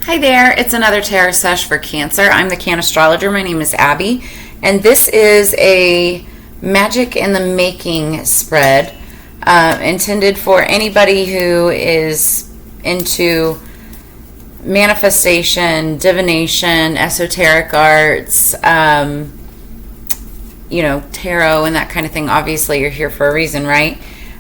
Hi there, it's another tarot sesh for Cancer. I'm the Cannastrologer. My name is Abby, and this is a Magic in the Making spread intended for anybody who is into manifestation, divination, esoteric arts, tarot and that kind of thing. Obviously, you're here for a reason, right?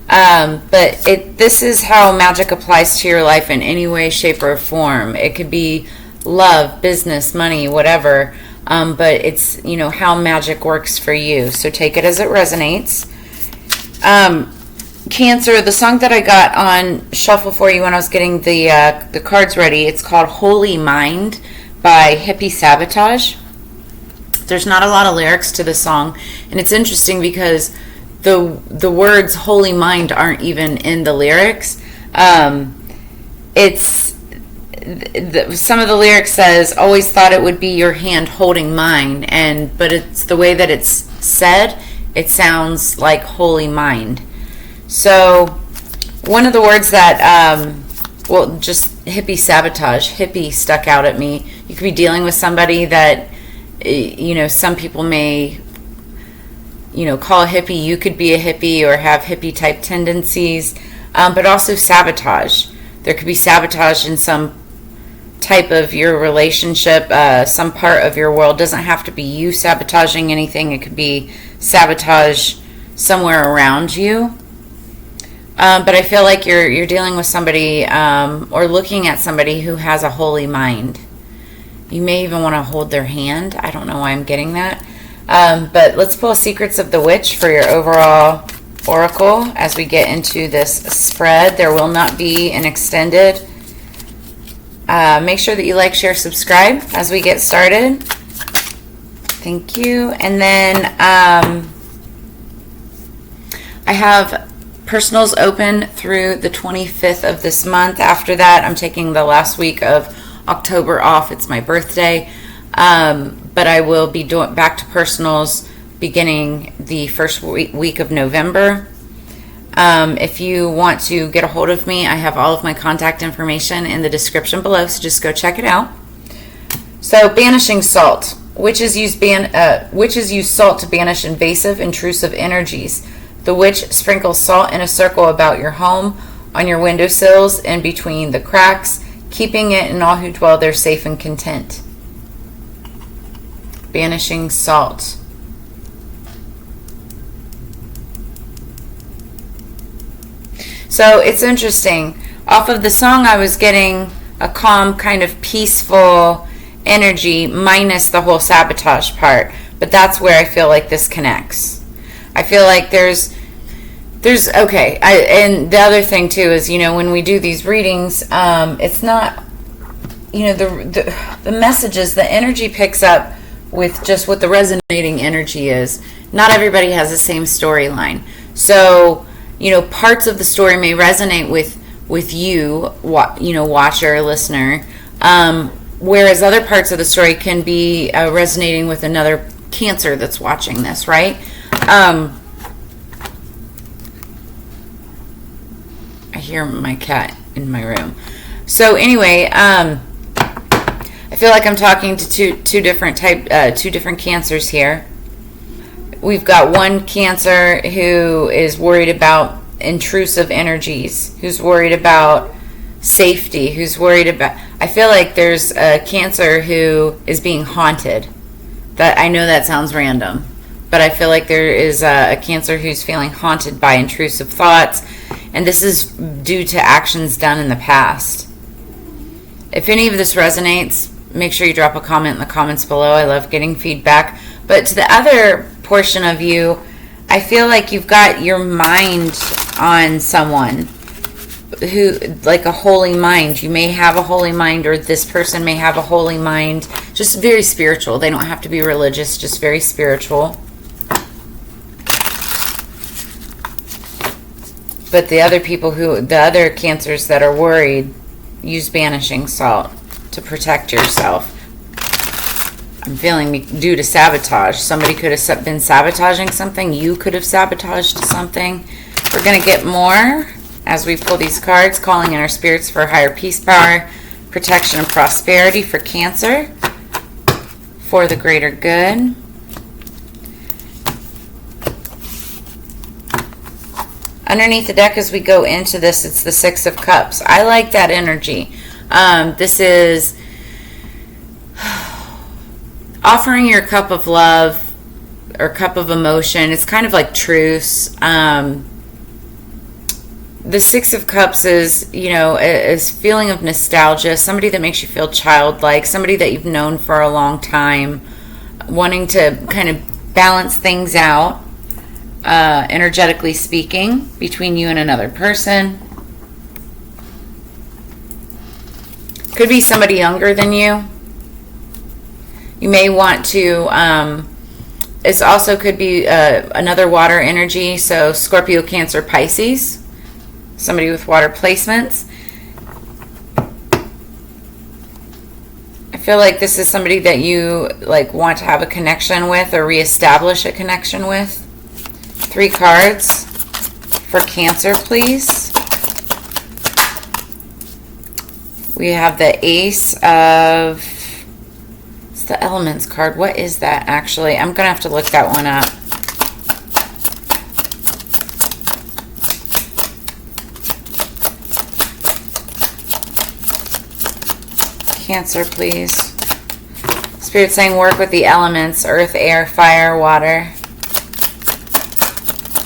But this is how magic applies to your life in any way, shape, or form. It could be love, business, money, whatever. But it's, how magic works for you. So take it as it resonates. Cancer, the song that I got on shuffle for you when I was getting the cards ready, it's called Holy Mind by Hippie Sabotage. There's not a lot of lyrics to the song, and it's interesting because the words holy mind aren't even in the lyrics. Some of the lyrics says, always thought it would be your hand holding mine, but it's the way that it's said, it sounds like holy mind. So one of the words that just hippie sabotage, hippie stuck out at me. You could be dealing with somebody that some people may call a hippie. You could be a hippie or have hippie type tendencies, but also sabotage. There could be sabotage in some type of your relationship, some part of your world. Doesn't have to be you sabotaging anything. It could be sabotage somewhere around you. But I feel like you're dealing with somebody or looking at somebody who has a holy mind. You may even want to hold their hand. I don't know why I'm getting that. But let's pull Secrets of the Witch for your overall oracle as we get into this spread. There will not be an extended. Make sure that you like, share, subscribe as we get started. Thank you. And then I have personals open through the 25th of this month. After that, I'm taking the last week of October off. It's my birthday. But I will be back to personals beginning the first week of November. If you want to get a hold of me, I have all of my contact information in the description below, so just go check it out. So, banishing salt. Witches use salt to banish invasive, intrusive energies. The witch sprinkles salt in a circle about your home, on your windowsills, and between the cracks, keeping it and all who dwell there safe and content. Banishing salt. So it's interesting. Off of the song, I was getting a calm, kind of peaceful energy, minus the whole sabotage part. But that's where I feel like this connects. I feel like there's okay. And the other thing too is, when we do these readings, it's not, the messages, the energy picks up with just what the resonating energy is. Not everybody has the same storyline. So, parts of the story may resonate with you, watcher, listener, whereas other parts of the story can be resonating with another Cancer that's watching this, right? I hear my cat in my room. So anyway, I feel like I'm talking to two different Cancers here. We've got one Cancer who is worried about intrusive energies, who's worried about safety, who's worried about... I feel like there's a Cancer who is being haunted. That I know that sounds random, but I feel like there is a Cancer who's feeling haunted by intrusive thoughts, and this is due to actions done in the past. If any of this resonates, make sure you drop a comment in the comments below. I love getting feedback. But to the other portion of you, I feel like you've got your mind on someone who, like a holy mind. You may have a holy mind, or this person may have a holy mind. Just very spiritual. They don't have to be religious, just very spiritual. But the other Cancers that are worried, use banishing salt to protect yourself. I'm feeling due to sabotage. Somebody could have been sabotaging something. You could have sabotaged something. We're going to get more as we pull these cards, calling in our spirits for higher peace, power, protection and prosperity for Cancer, for the greater good. Underneath the deck as we go into this, it's the Six of Cups. I like that energy. This is offering your cup of love or cup of emotion. It's kind of like truce. The Six of Cups is, you know, is feeling of nostalgia, somebody that makes you feel childlike, somebody that you've known for a long time, wanting to kind of balance things out, energetically speaking, between you and another person. Could be somebody younger than you. You may want to, it also could be another water energy, so Scorpio, Cancer, Pisces, somebody with water placements. I feel like this is somebody that you like want to have a connection with or reestablish a connection with. 3 cards for Cancer, please. We have the Ace of... It's the Elements card. What is that, actually? I'm going to have to look that one up. Cancer, please. Spirit saying work with the elements. Earth, air, fire, water.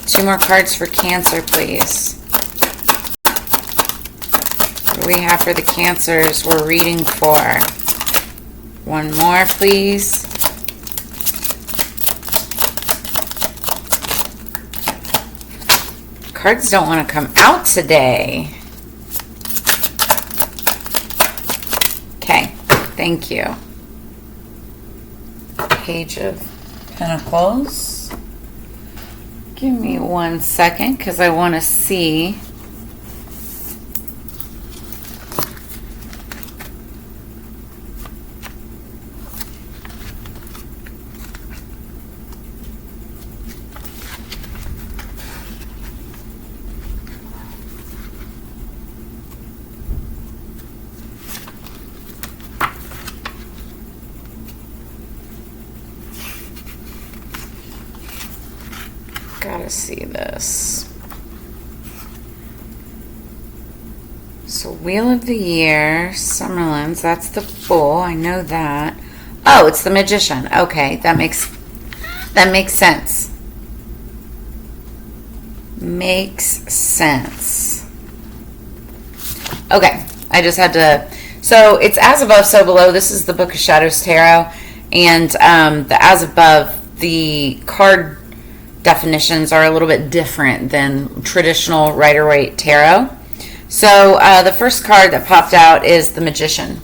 2 more cards for Cancer, please. What do we have for the Cancers we're reading for? 1 more, please. Cards don't want to come out today. Okay, thank you. Page of Pentacles. Give me 1 second because I want to see. Gotta see this. So Wheel of the Year, Summerlands, that's the Fool, I know that. Oh, it's the Magician. Okay, that makes sense. Makes sense. Okay, I just had to... So it's As Above, So Below. This is the Book of Shadows Tarot. And the As Above, the card definitions are a little bit different than traditional Rider-Waite Tarot. So the first card that popped out is the Magician.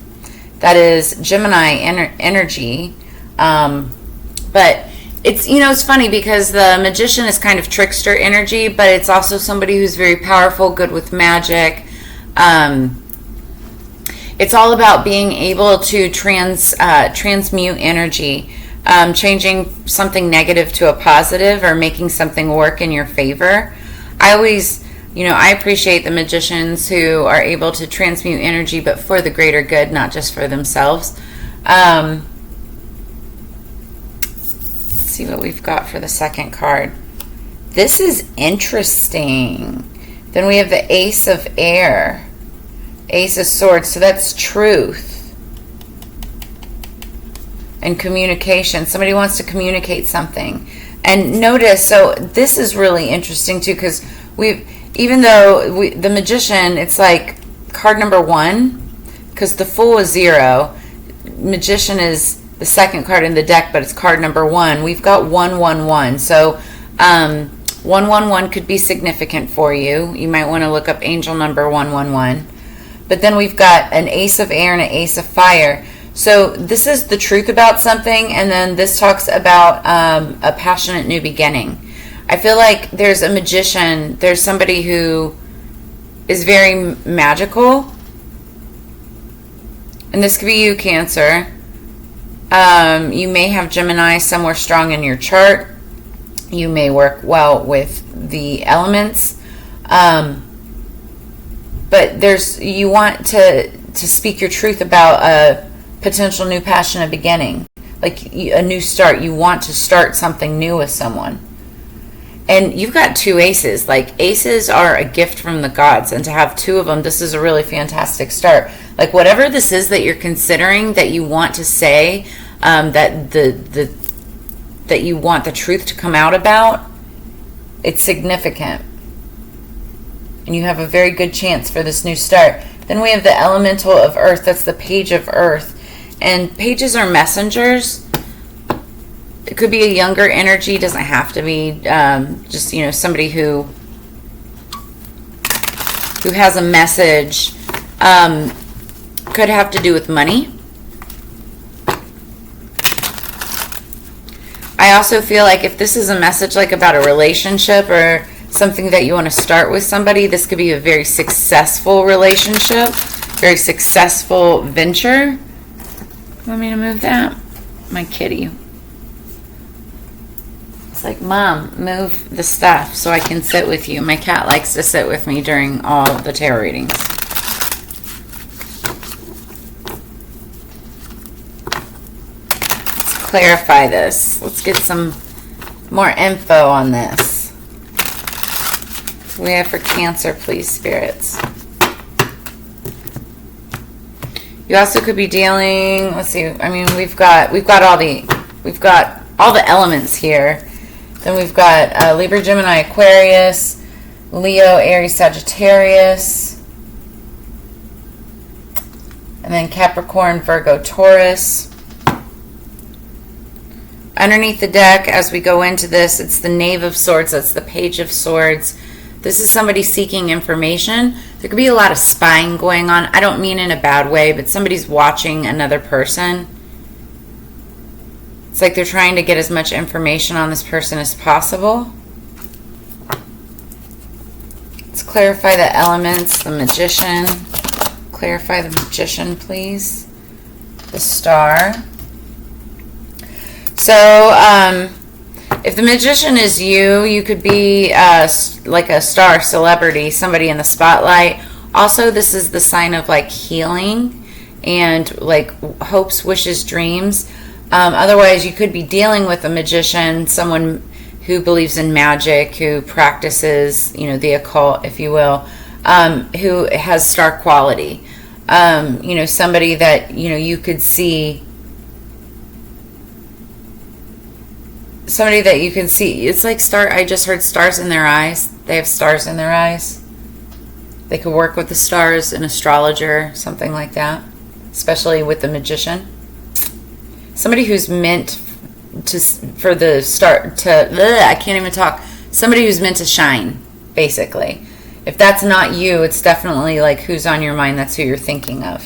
That is Gemini energy. But it's, you know, it's funny because the Magician is kind of trickster energy, but it's also somebody who's very powerful, good with magic. It's all about being able to transmute energy. Changing something negative to a positive or making something work in your favor. I always, you know, I appreciate the magicians who are able to transmute energy, but for the greater good, not just for themselves. Let's see what we've got for the second card. This is interesting. Then we have the Ace of Air, Ace of Swords, so that's truth. And communication. Somebody wants to communicate something. And notice, so this is really interesting too, because even though the Magician, it's like card number 1, because the Fool is 0. Magician is the second card in the deck, but it's card number 1. We've got 111. So 111 could be significant for you. You might want to look up angel number 111. But then we've got an Ace of Air and an Ace of Fire. So this is the truth about something, and then this talks about a passionate new beginning. I feel like there's a magician, there's somebody who is very magical, and this could be you, Cancer. You may have Gemini somewhere strong in your chart. You may work well with the elements, but you want to to speak your truth about a potential new passionate beginning, like a new start. You want to start something new with someone. And you've got 2 aces. Like, aces are a gift from the gods, and to have 2 of them, this is a really fantastic start. Like, whatever this is that you're considering, that you want to say, that that you want the truth to come out about, it's significant. And you have a very good chance for this new start. Then we have the elemental of earth. That's the page of earth. And pages are messengers. It could be a younger energy. Doesn't have to be just, you know, somebody who has a message. Could have to do with money. I also feel like if this is a message like about a relationship or something that you want to start with somebody, this could be a very successful relationship, very successful venture. Want me to move that? My kitty. It's like, Mom, move the stuff so I can sit with you. My cat likes to sit with me during all the tarot readings. Let's clarify this. Let's get some more info on this. What do we have for Cancer, please, spirits? You also could be dealing, let's see, I mean, we've got all the elements here. Then we've got Libra, Gemini, Aquarius, Leo, Aries, Sagittarius, and then Capricorn, Virgo, Taurus. Underneath the deck, as we go into this, it's the Knave of Swords. That's the Page of Swords. This is somebody seeking information. There could be a lot of spying going on. I don't mean in a bad way, but somebody's watching another person. It's like they're trying to get as much information on this person as possible. Let's clarify the elements. The Magician. Clarify the Magician, please. The Star. So, if the Magician is you, you could be like a star celebrity, somebody in the spotlight. Also, this is the sign of like healing and like hopes, wishes, dreams. Otherwise, you could be dealing with a magician, someone who believes in magic, who practices, you know, the occult, if you will, who has star quality. You know, somebody that, you know, you could see. Somebody that you can see. It's like I just heard stars in their eyes. They have stars in their eyes. They could work with the stars, an astrologer, something like that. Especially with the Magician. Somebody who's meant for the star to, I can't even talk. Somebody who's meant to shine, basically. If that's not you, it's definitely like who's on your mind. That's who you're thinking of.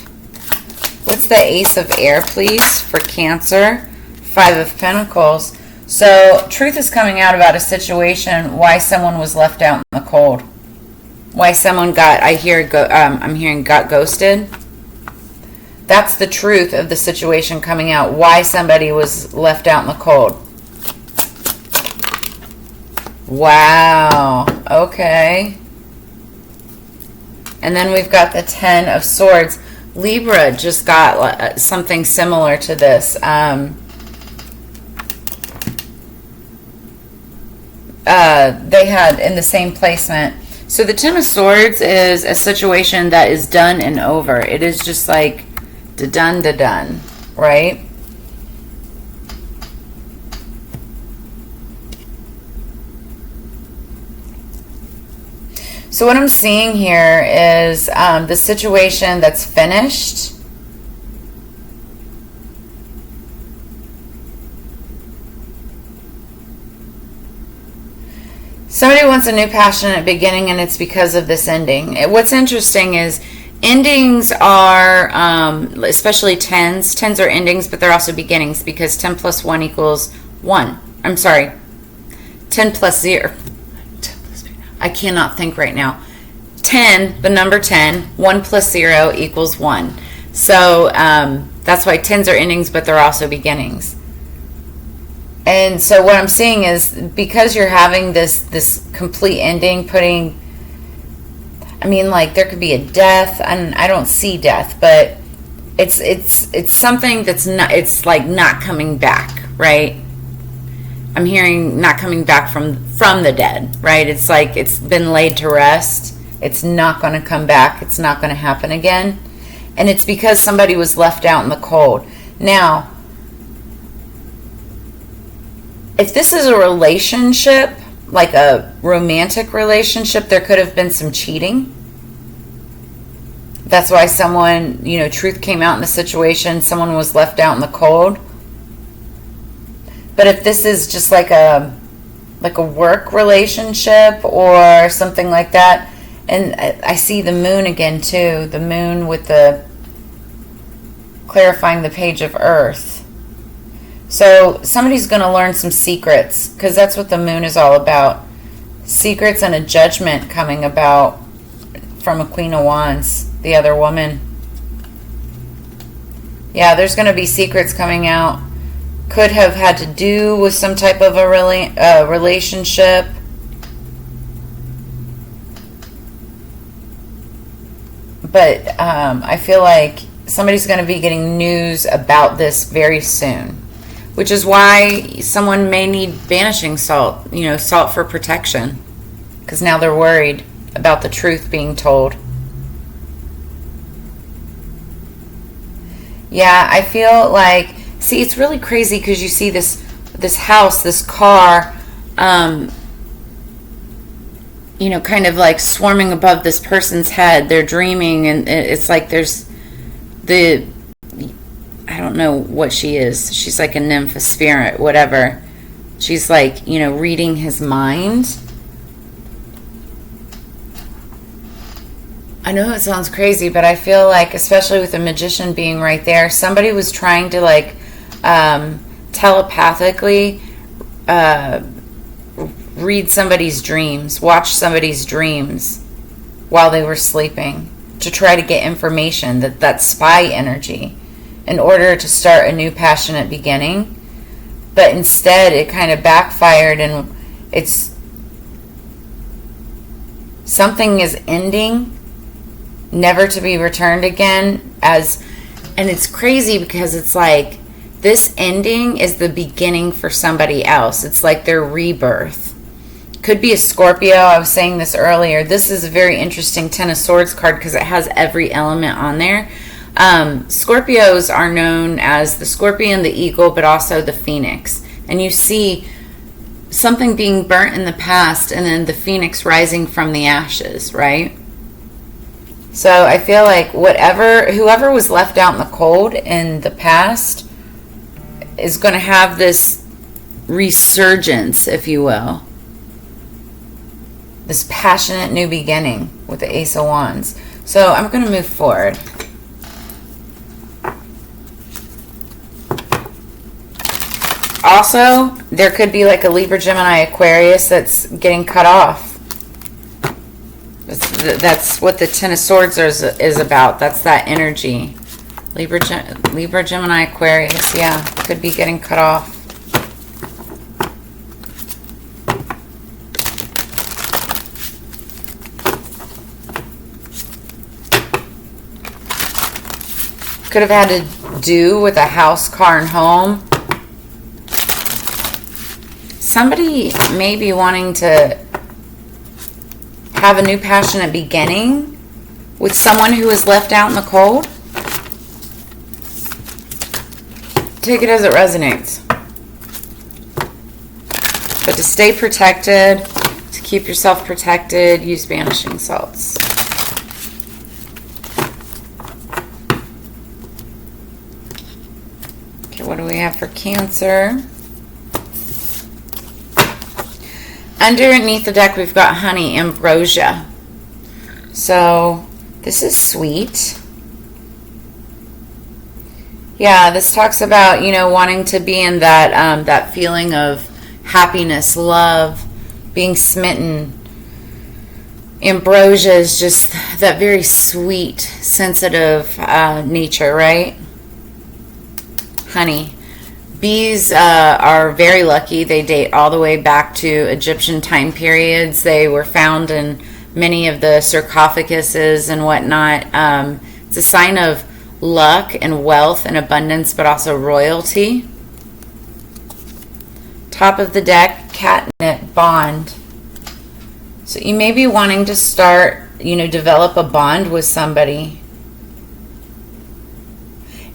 What's the Ace of Air, please, for Cancer? 5 of Pentacles. So, truth is coming out about a situation, why someone was left out in the cold. Why someone got, I'm hearing got ghosted. That's the truth of the situation coming out, why somebody was left out in the cold. Wow, okay. And then we've got the 10 of Swords. Libra just got something similar to this. They had in the same placement. So the 10 of Swords is a situation that is done and over. It is just like done, right? So what I'm seeing here is the situation that's finished. Somebody wants a new passionate beginning, and it's because of this ending. What's interesting is endings are, especially 10s. 10s are endings, but they're also beginnings, because 10 plus 1 equals 1. I'm sorry. 10 plus 0. 10 plus 0. I cannot think right now. 10, the number 10, 1 plus 0 equals 1. So that's why 10s are endings, but they're also beginnings. And so what I'm seeing is because you're having this complete ending, I mean, like, there could be a death, and I don't see death, but it's something that's not, it's like not coming back, right? I'm hearing not coming back from the dead, right? It's like it's been laid to rest. It's not going to come back. It's not going to happen again. And it's because somebody was left out in the cold. Now, if this is a relationship, like a romantic relationship, there could have been some cheating. That's why someone, truth came out in the situation. Someone was left out in the cold. But if this is just like a work relationship or something like that, and I see the moon again too, the moon with the clarifying the page of earth. So somebody's going to learn some secrets, because that's what the moon is all about. Secrets and a judgment coming about from a Queen of Wands, the other woman. Yeah, there's going to be secrets coming out. Could have had to do with some type of a relationship. But I feel like somebody's going to be getting news about this very soon, which is why someone may need banishing salt, salt for protection, because now they're worried about the truth being told. Yeah, I feel like, see, it's really crazy because you see this house, this car, kind of like swarming above this person's head. They're dreaming, and it's like there's I don't know what she is. She's like a nymph, a spirit, whatever. She's like, reading his mind. I know it sounds crazy, but I feel like, especially with the magician being right there, somebody was trying to like telepathically read somebody's dreams, watch somebody's dreams while they were sleeping, to try to get information, that spy energy, in order to start a new passionate beginning. But instead it kind of backfired, and it's something is ending, never to be returned again. And it's crazy because it's like this ending is the beginning for somebody else. It's like their rebirth. Could be a Scorpio. I was saying this earlier. This is a very interesting Ten of Swords card because it has every element on there. Scorpios are known as the scorpion, the eagle, but also the phoenix. And you see something being burnt in the past, and then the phoenix rising from the ashes, right? So I feel like whoever was left out in the cold in the past is going to have this resurgence, if you will. This passionate new beginning with the Ace of Wands. So I'm going to move forward. Also, there could be like a Libra, Gemini, Aquarius that's getting cut off. That's what the Ten of Swords is about. That's that energy. Libra, Gemini, Aquarius. Yeah, could be getting cut off. Could have had to do with a house, car, and home. Somebody may be wanting to have a new passionate beginning with someone who is left out in the cold. Take it as it resonates. But to stay protected, to keep yourself protected, use banishing salts. Okay, what do we have for Cancer? Underneath the deck, we've got honey, ambrosia. So this is sweet. Yeah, this talks about, wanting to be in that that feeling of happiness, love, being smitten. Ambrosia is just that very sweet, sensitive nature, right? Honey. Bees are very lucky. They date all the way back to Egyptian time periods. They were found in many of the sarcophaguses and whatnot. It's a sign of luck and wealth and abundance, but also royalty. Top of the deck, catnip, bond. So you may be wanting to start, develop a bond with somebody.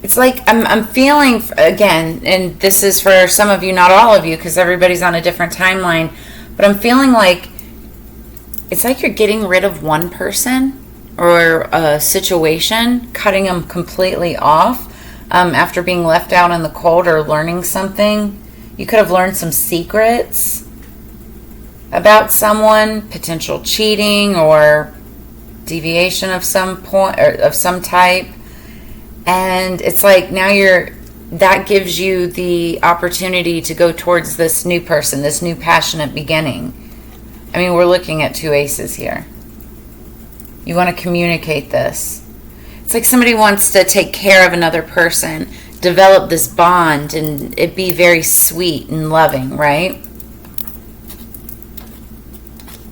It's like I'm feeling, again, and this is for some of you, not all of you, because everybody's on a different timeline, but I'm feeling like it's like you're getting rid of one person or a situation, cutting them completely off after being left out in the cold or learning something. You could have learned some secrets about someone, potential cheating or deviation of some point or of some type. And it's like now that gives you the opportunity to go towards this new person, this new passionate beginning. I mean, we're looking at 2 aces here. You want to communicate this. It's like somebody wants to take care of another person, develop this bond, and it be very sweet and loving, right?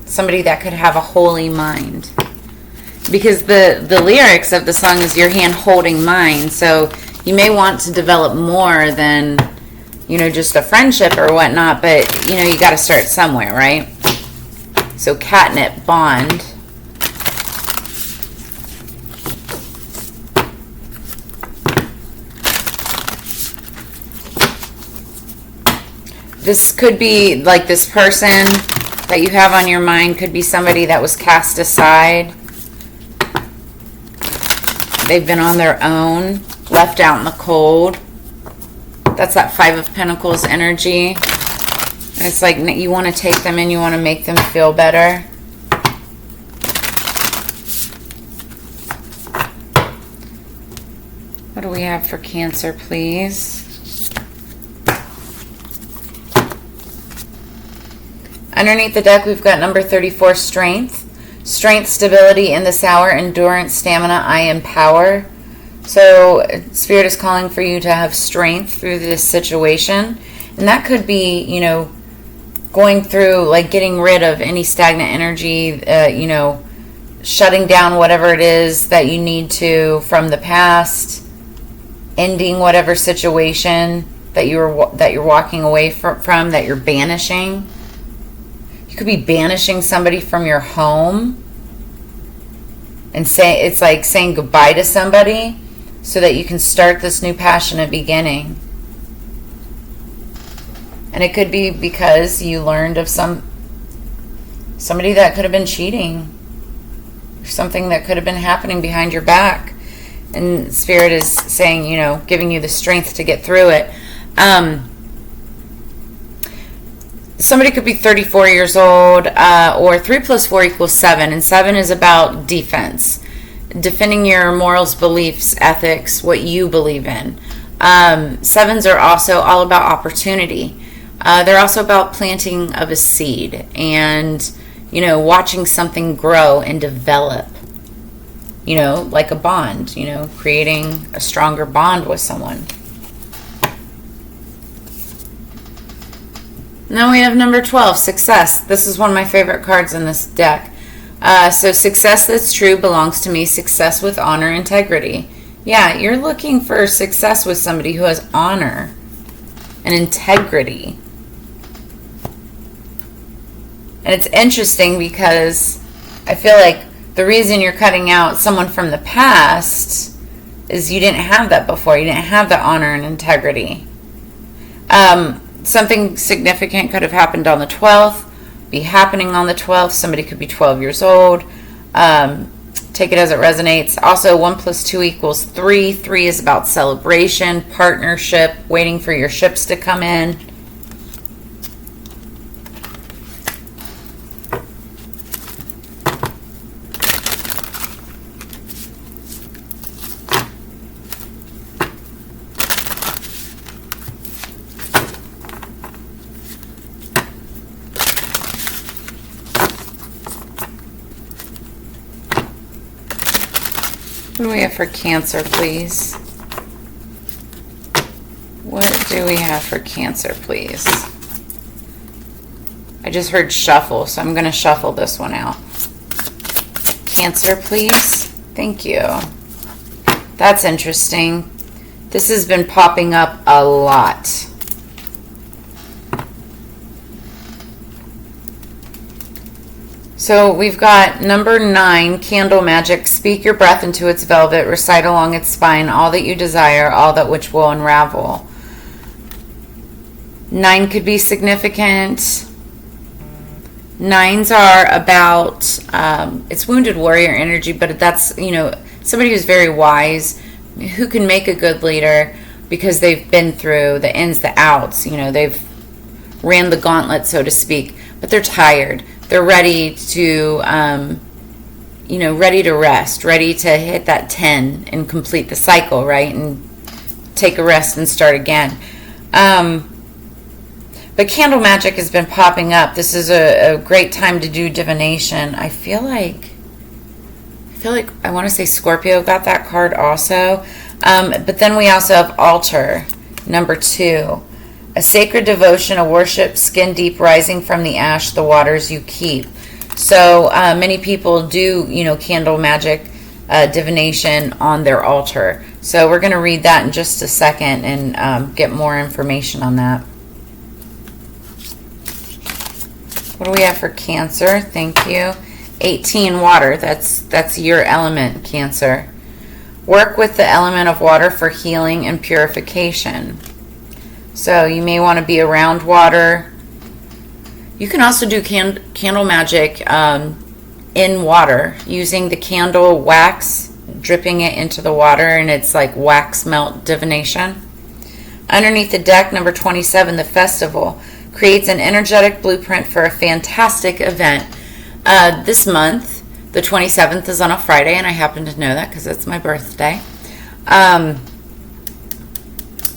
Somebody that could have a holy mind. Because the lyrics of the song is your hand holding mine, so you may want to develop more than, just a friendship or whatnot, but, you got to start somewhere, right? So catnip, bond. This could be like this person that you have on your mind could be somebody that was cast aside. They've been on their own, left out in the cold. That's that 5 of Pentacles energy. And it's like you want to take them and you want to make them feel better. What do we have for Cancer, please? Underneath the deck, we've got number 34, Strength. Strength, stability in this hour, endurance, stamina, I empower. So Spirit is calling for you to have strength through this situation. And that could be, going through, like getting rid of any stagnant energy, shutting down whatever it is that you need to from the past, ending whatever situation that you're walking away from, that you're banishing. You could be banishing somebody from your home and it's like saying goodbye to somebody so that you can start this new passionate beginning. And it could be because you learned of somebody that could have been cheating, or something that could have been happening behind your back. And Spirit is saying, giving you the strength to get through it. Somebody could be 34 years old, or 3 + 4 = 7. And 7 is about defense. Defending your morals, beliefs, ethics, what you believe in. 7s are also all about opportunity. They're also about planting of a seed and, watching something grow and develop. Like a bond, creating a stronger bond with someone. Now we have number 12, Success. This is one of my favorite cards in this deck. So success that's true belongs to me. Success with honor, integrity. Yeah, you're looking for success with somebody who has honor and integrity. And it's interesting because I feel like the reason you're cutting out someone from the past is you didn't have that before. You didn't have the honor and integrity. Something significant could have happened on the 12th, be happening on the 12th. Somebody could be 12 years old. Take it as it resonates. Also, 1 + 2 = 3. 3 is about celebration, partnership, waiting for your ships to come in. What do we have for Cancer, please? What do we have for Cancer, please? I just heard shuffle, so I'm going to shuffle this one out. Cancer, please. Thank you. That's interesting. This has been popping up a lot. So we've got number 9, Candle Magic. Speak your breath into its velvet. Recite along its spine all that you desire, all that which will unravel. 9 could be significant. 9s are about, it's wounded warrior energy, but that's, you know, somebody who's very wise, who can make a good leader because they've been through the ins, the outs, you know, they've ran the gauntlet, so to speak, but they're tired. They're ready to, you know, ready to rest, ready to hit that 10 and complete the cycle, right? And take a rest and start again. But candle magic has been popping up. This is a great time to do divination. I feel like I want to say Scorpio got that card also. But then we also have altar, number 2. A sacred devotion, a worship, skin deep, rising from the ash, the waters you keep. So many people do, you know, candle magic divination on their altar. So we're going to read that in just a second and get more information on that. What do we have for Cancer? Thank you. 18, water. That's your element, Cancer. Work with the element of water for healing and purification. So you may want to be around water. You can also do candle magic in water using the candle wax, dripping it into the water, and it's like wax melt divination. Underneath the deck, number 27, the festival, creates an energetic blueprint for a fantastic event. This month, the 27th is on a Friday, and I happen to know that because it's my birthday.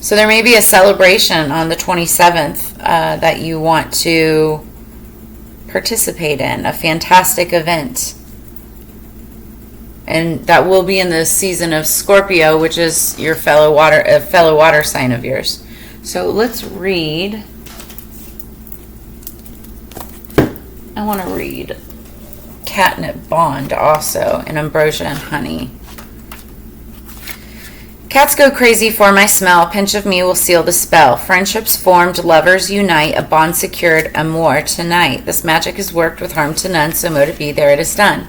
So there may be a celebration on the 27th that you want to participate in, a fantastic event. And that will be in the season of Scorpio, which is your fellow water sign of yours. So let's read. I want to read Catnip Bond also, and Ambrosia and Honey. Cats go crazy for my smell. A pinch of me will seal the spell. Friendships formed, lovers unite, a bond secured, amour tonight. This magic is worked with harm to none, so mote it be, there it is done.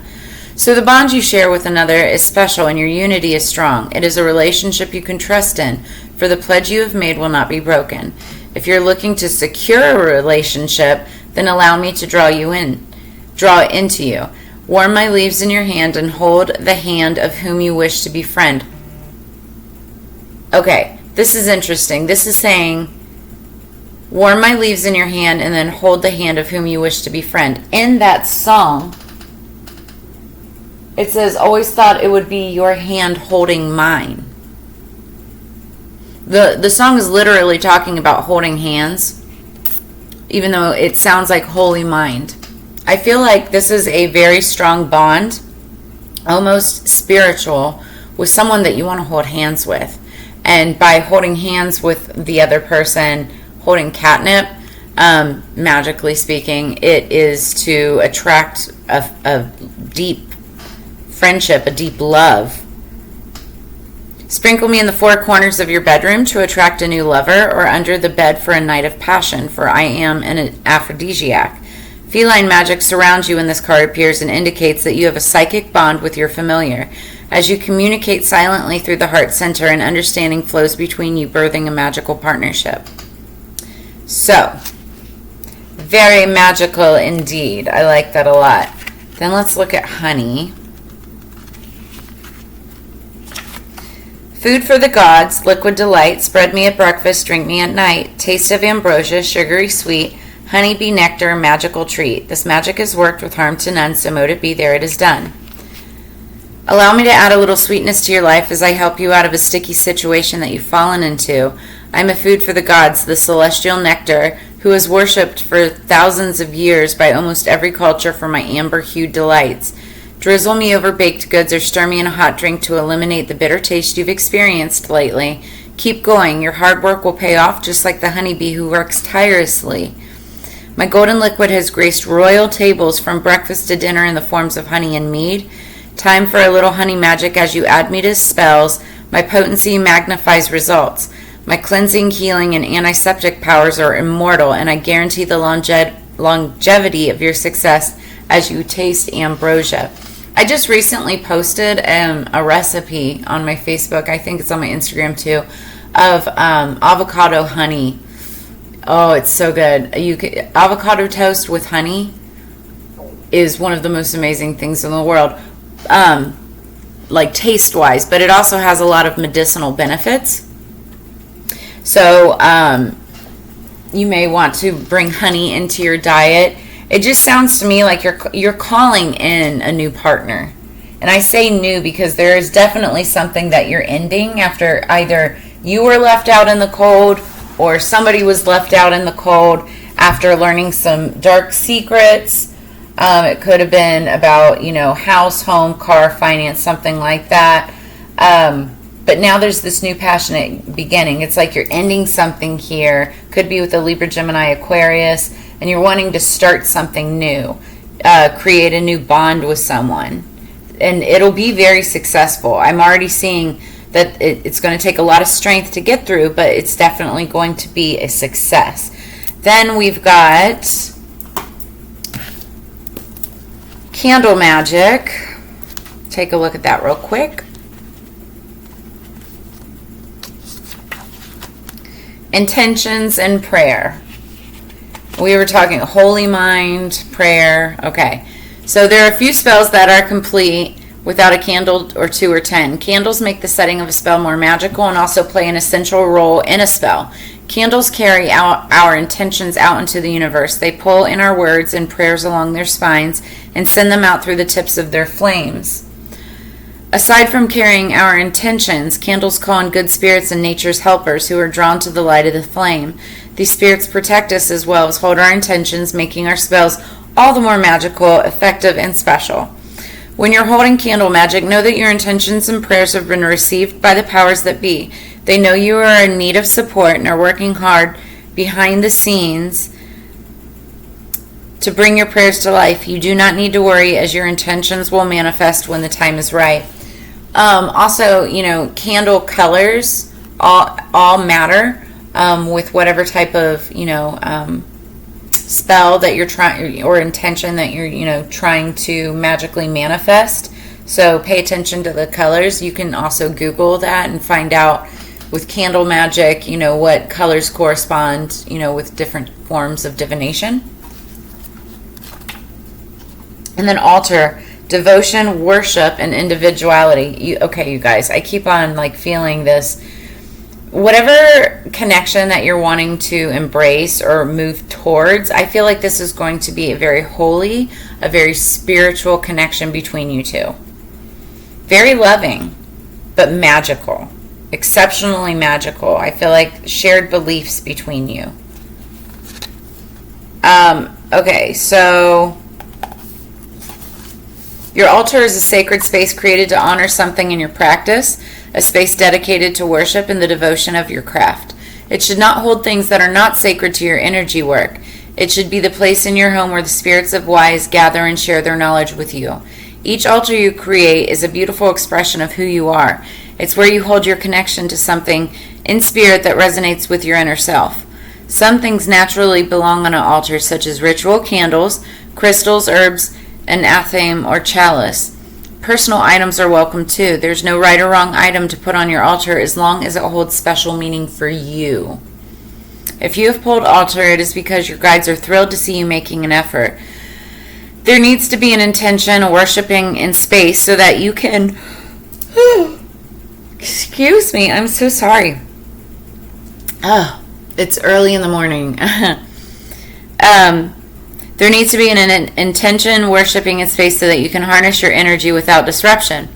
So the bond you share with another is special, and your unity is strong. It is a relationship you can trust in, for the pledge you have made will not be broken. If you're looking to secure a relationship, then allow me to draw it into you. Warm my leaves in your hand and hold the hand of whom you wish to befriend. Okay, this is interesting. This is saying, warm my leaves in your hand and then hold the hand of whom you wish to befriend. In that song, it says, always thought it would be your hand holding mine. The song is literally talking about holding hands, even though it sounds like holy mind. I feel like this is a very strong bond, almost spiritual, with someone that you want to hold hands with. And by holding hands with the other person, holding catnip, magically speaking, it is to attract a deep friendship, a deep love. Sprinkle me in the four corners of your bedroom to attract a new lover, or under the bed for a night of passion, for I am an aphrodisiac. Feline magic surrounds you when this card appears and indicates that you have a psychic bond with your familiar. As you communicate silently through the heart center, an understanding flows between you, birthing a magical partnership. So, very magical indeed. I like that a lot. Then let's look at honey. Food for the gods, liquid delight, spread me at breakfast, drink me at night, taste of ambrosia, sugary sweet, honey bee nectar, magical treat. This magic is worked with harm to none, so mote it be, there it is done. Allow me to add a little sweetness to your life as I help you out of a sticky situation that you've fallen into. I'm a food for the gods, the celestial nectar, who is worshipped for thousands of years by almost every culture for my amber-hued delights. Drizzle me over baked goods or stir me in a hot drink to eliminate the bitter taste you've experienced lately. Keep going. Your hard work will pay off just like the honeybee who works tirelessly. My golden liquid has graced royal tables from breakfast to dinner in the forms of honey and mead. Time for a little honey magic as you add me to spells. My potency magnifies results. My cleansing, healing, and antiseptic powers are immortal, and I guarantee the longevity of your success as you taste ambrosia. I just recently posted a recipe on my Facebook, I think it's on my Instagram too, of avocado honey. Oh, it's so good. Avocado toast with honey is one of the most amazing things in the world, like taste-wise, but it also has a lot of medicinal benefits. So you may want to bring honey into your diet. It just sounds to me like you're calling in a new partner. And I say new because there is definitely something that you're ending after either you were left out in the cold or somebody was left out in the cold after learning some dark secrets. It could have been about, house, home, car, finance, something like that. But now there's this new passionate beginning. It's like you're ending something here. Could be with a Libra, Gemini, Aquarius. And you're wanting to start something new. Create a new bond with someone. And it'll be very successful. I'm already seeing that it's going to take a lot of strength to get through, but it's definitely going to be a success. Then we've got candle magic. Take a look at that real quick. Intentions and prayer. We were talking holy mind, prayer. Okay. So there are a few spells that are complete without a candle or 2 or 10. Candles make the setting of a spell more magical and also play an essential role in a spell. Candles carry out our intentions out into the universe. They pull in our words and prayers along their spines and send them out through the tips of their flames. Aside from carrying our intentions, candles call in good spirits and nature's helpers who are drawn to the light of the flame. These spirits protect us as well as hold our intentions, making our spells all the more magical, effective, and special. When you're holding candle magic, know that your intentions and prayers have been received by the powers that be. They know you are in need of support and are working hard behind the scenes to bring your prayers to life. You do not need to worry, as your intentions will manifest when the time is right. Also, candle colors all matter with whatever type of, spell that you're trying or intention that you're, trying to magically manifest. So pay attention to the colors. You can also Google that and find out with candle magic, what colors correspond, with different forms of divination. And then altar, devotion, worship, and individuality. You guys, I keep on feeling this. Whatever connection that you're wanting to embrace or move towards, I feel like this is going to be a very holy, a very spiritual connection between you two. Very loving, but magical. Exceptionally magical. I feel like shared beliefs between you. Okay, so your altar is a sacred space created to honor something in your practice, a space dedicated to worship and the devotion of your craft. It should not hold things that are not sacred to your energy work. It should be the place in your home where the spirits of wise gather and share their knowledge with you. Each altar you create is a beautiful expression of who you are. It's where you hold your connection to something in spirit that resonates with your inner self. Some things naturally belong on an altar, such as ritual candles, crystals, herbs, an athame, or chalice. Personal items are welcome too. There's no right or wrong item to put on your altar as long as it holds special meaning for you. If you have pulled altar, it is because your guides are thrilled to see you making an effort. There needs to be an intention, a worshiping in space so that you can... Excuse me, I'm so sorry. Oh, it's early in the morning. There needs to be an intention, worshiping in space so that you can harness your energy without disruption.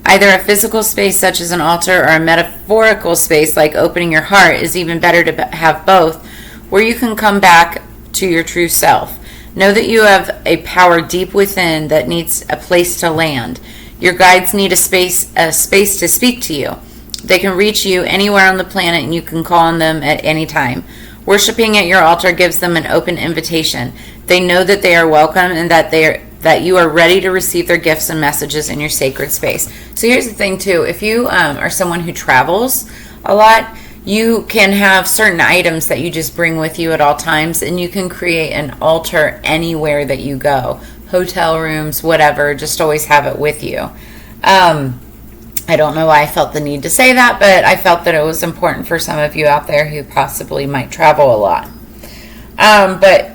Either a physical space such as an altar or a metaphorical space like opening your heart is even better to have both, where you can come back to your true self. Know that you have a power deep within that needs a place to land. Your guides need a space to speak to you. They can reach you anywhere on the planet and you can call on them at any time. Worshipping at your altar gives them an open invitation. They know that they are welcome and that that you are ready to receive their gifts and messages in your sacred space. So here's the thing too, if you are someone who travels a lot, you can have certain items that you just bring with you at all times, and you can create an altar anywhere that you go. Hotel rooms, whatever, just always have it with you. I don't know why I felt the need to say that, but I felt that it was important for some of you out there who possibly might travel a lot. But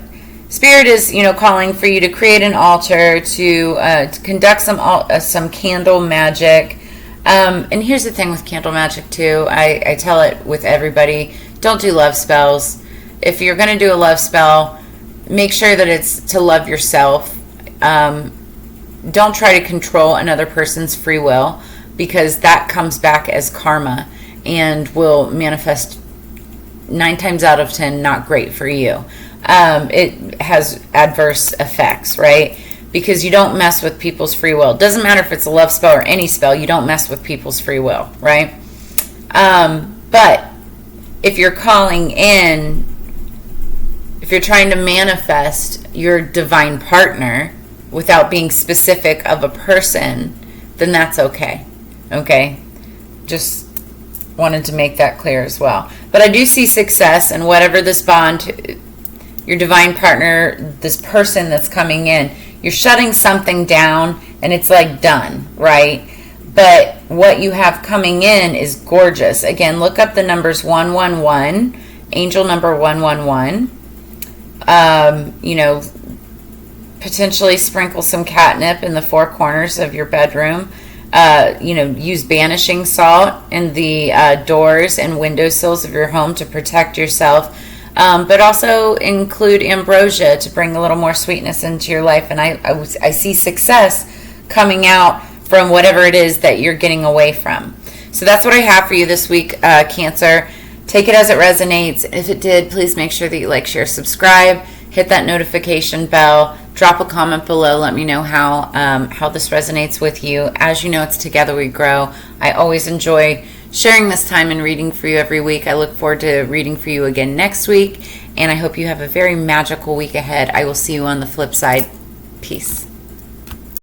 Spirit is, calling for you to create an altar, to conduct some candle magic. And here's the thing with candle magic too. I tell it with everybody: don't do love spells. If you're going to do a love spell, make sure that it's to love yourself. Don't try to control another person's free will, because that comes back as karma and will manifest 9 times out of 10 not great for you. It has adverse effects, right? Because you don't mess with people's free will. It doesn't matter if it's a love spell or any spell, you don't mess with people's free will, right? But if you're calling in, if you're trying to manifest your divine partner without being specific of a person, then that's okay. Okay? Just wanted to make that clear as well. But I do see success in whatever this bond, your divine partner, this person that's coming in. You're shutting something down and it's like done, right? But what you have coming in is gorgeous. Again, look up the numbers 111, angel number 111. Potentially sprinkle some catnip in the 4 corners of your bedroom. Use banishing salt in the doors and windowsills of your home to protect yourself. But also include ambrosia to bring a little more sweetness into your life. And I see success coming out from whatever it is that you're getting away from. So that's what I have for you this week, Cancer. Take it as it resonates. If it did, please make sure that you like, share, subscribe, hit that notification bell, drop a comment below. Let me know how this resonates with you. As you know, it's Together We Grow. I always enjoy sharing this time and reading for you every week. I look forward to reading for you again next week, and I hope you have a very magical week ahead. I will see you on the flip side. Peace.